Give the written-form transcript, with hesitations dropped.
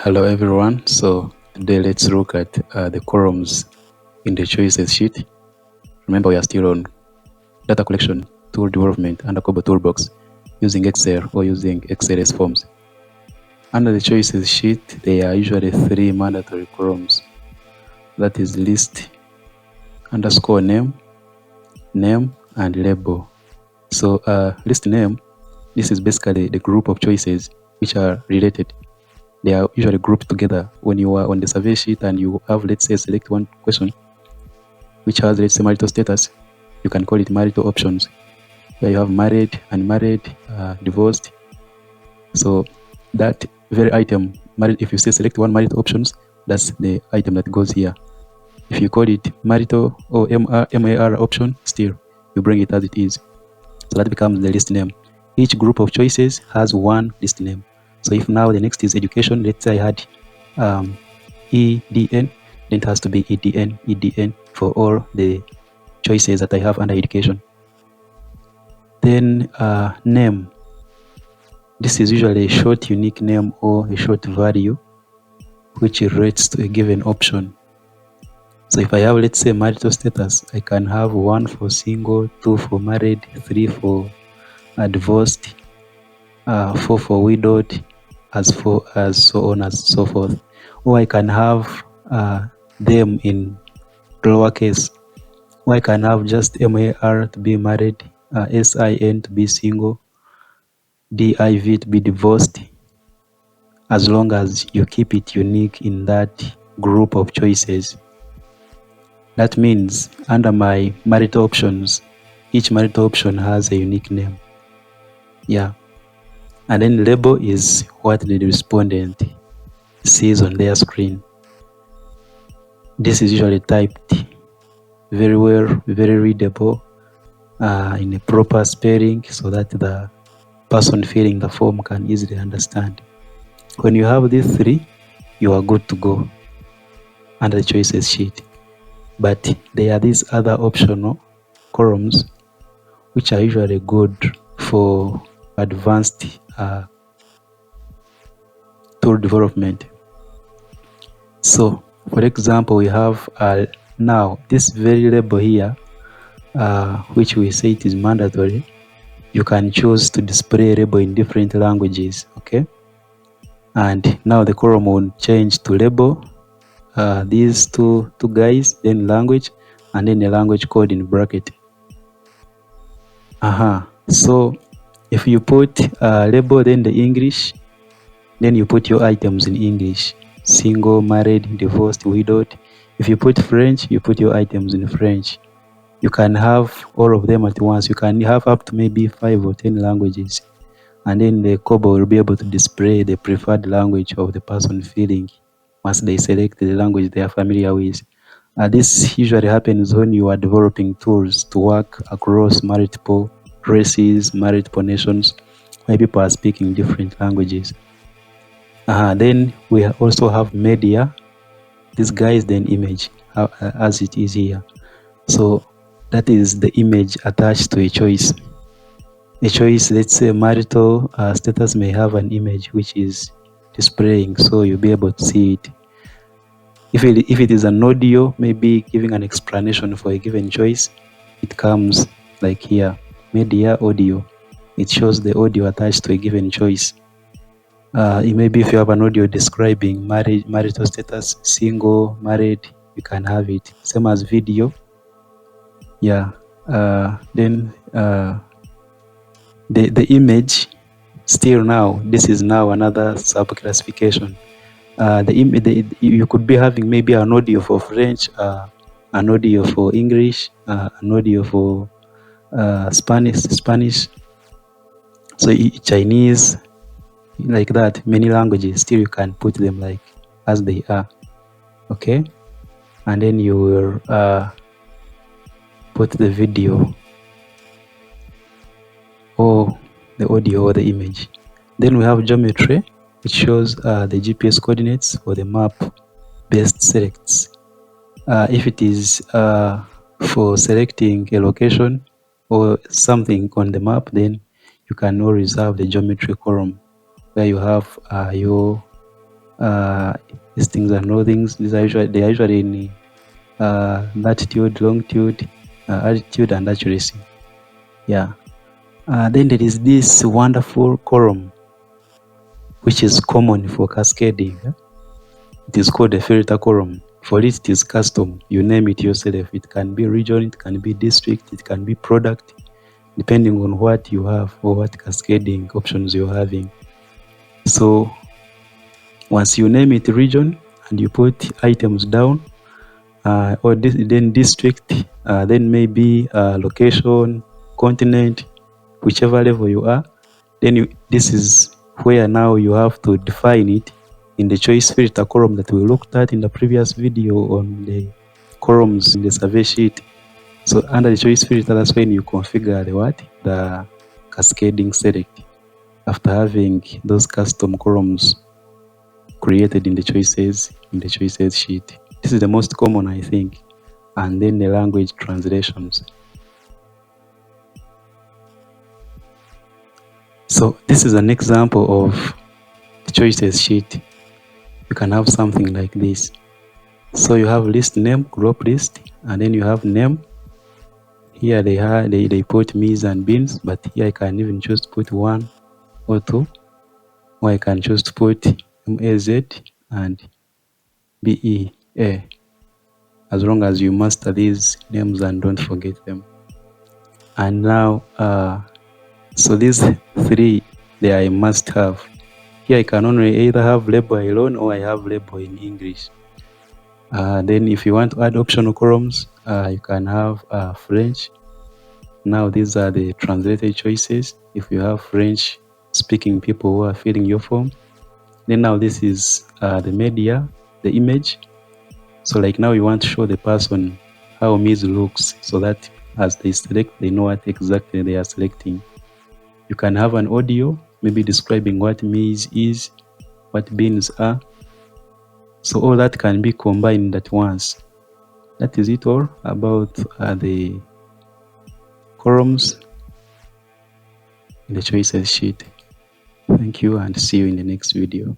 Hello everyone, so today let's look at the columns in the choices sheet. Remember, we are still on data collection, tool development under KoboToolbox using Excel or using XLSForms. Under the choices sheet, there are usually three mandatory columns. That is list, underscore name, name, and label. So list name, this is basically the group of choices which are related. They are usually grouped together. When you are on the survey sheet and you have, let's say, select one question which has, let's say, marital status, you can call it marital options, where you have married, unmarried, divorced. So that very item, married, if you say select one marital options, that's the item that goes here. If you call it marital or MAR option, still you bring it as it is. So that becomes the list name. Each group of choices has one list name. So if now the next is education, let's say I had EDN, then it has to be EDN for all the choices that I have under education. Then name. This is usually a short unique name or a short value which relates to a given option. So if I have, let's say, marital status, I can have 1 for single, 2 for married, 3 for divorced, 4 for widowed, as so on and so forth. Or I can have them in lowercase. Or I can have just MAR to be married, SIN to be single, DIV to be divorced, as long as you keep it unique in that group of choices. That means under my marital options, each marital option has a unique name. Yeah. And then label is what the respondent sees on their screen. This is usually typed very well, very readable, in a proper spelling, so that the person filling the form can easily understand. When you have these three, you are good to go under the choices sheet. But there are these other optional columns which are usually good for advanced tool development. So for example, we have now this very label here, which we say it is mandatory. You can choose to display a label in different languages, okay? And now the column will change to label these two guys, then language, and then the language code in bracket. So if you put label, then the English, then you put your items in English: single, married, divorced, widowed. If you put French, you put your items in French. You can have all of them at once. You can have up to maybe 5 or 10 languages, and then the Kobo will be able to display the preferred language of the person filling once they select the language they are familiar with. This usually happens when you are developing tools to work across multiple races, multiple nations, where people are speaking different languages. Then we also have media. This guy is then image, as it is here. So that is the image attached to a choice. A choice, let's say marital status, may have an image which is displaying, so you'll be able to see it. If it is an audio, maybe giving an explanation for a given choice, it comes like here, media audio. It shows the audio attached to a given choice. It may be if you have an audio describing marital status, single, married, you can have it. Same as video. Yeah. Then the image, still now, this is now another sub-classification. You could be having maybe an audio for French, an audio for English, an audio for Spanish, so Chinese, like that, many languages. Still you can put them like as they are, okay? And then you will put the video or the audio or the image. Then we have geometry, which shows the GPS coordinates or the map based selects. If it is for selecting a location or something on the map, then you can now reserve the geometry column, where you have your Things and all things. They are usually in latitude, longitude, altitude, and accuracy. Yeah. Then there is this wonderful column which is common for cascading. It is called a filter column. For it is custom. You name it yourself. It can be region, it can be district, it can be product, depending on what you have or what cascading options you're having. So once you name it region and you put items down, or then district, then maybe location, continent, whichever level you are, then this is where now you have to define it in the choice filter column that we looked at in the previous video on the columns in the survey sheet. So under the choice filter, that's when you configure the cascading select after having those custom columns created in the choices sheet. This is the most common, I think, and then the language translations. So this is an example of the choices sheet. You can have something like this. So you have list name, group list, and then you have name. Here they put maize and beans, but here I can even choose to put 1 or 2, or I can choose to put MAZ and BEA, as long as you master these names and don't forget them. And now, so these 3, they are a must have. Here I can only either have label alone or I have label in English. Then if you want to add optional columns, you can have French. Now these are the translated choices. If you have French speaking people who are filling your form, then now this is the media, the image. So like now you want to show the person how maize looks, so that as they select, they know what exactly they are selecting. You can have an audio, maybe describing what maize is, what beans are. So all that can be combined at once. That is it all about the columns in the choices sheet. Thank you and see you in the next video.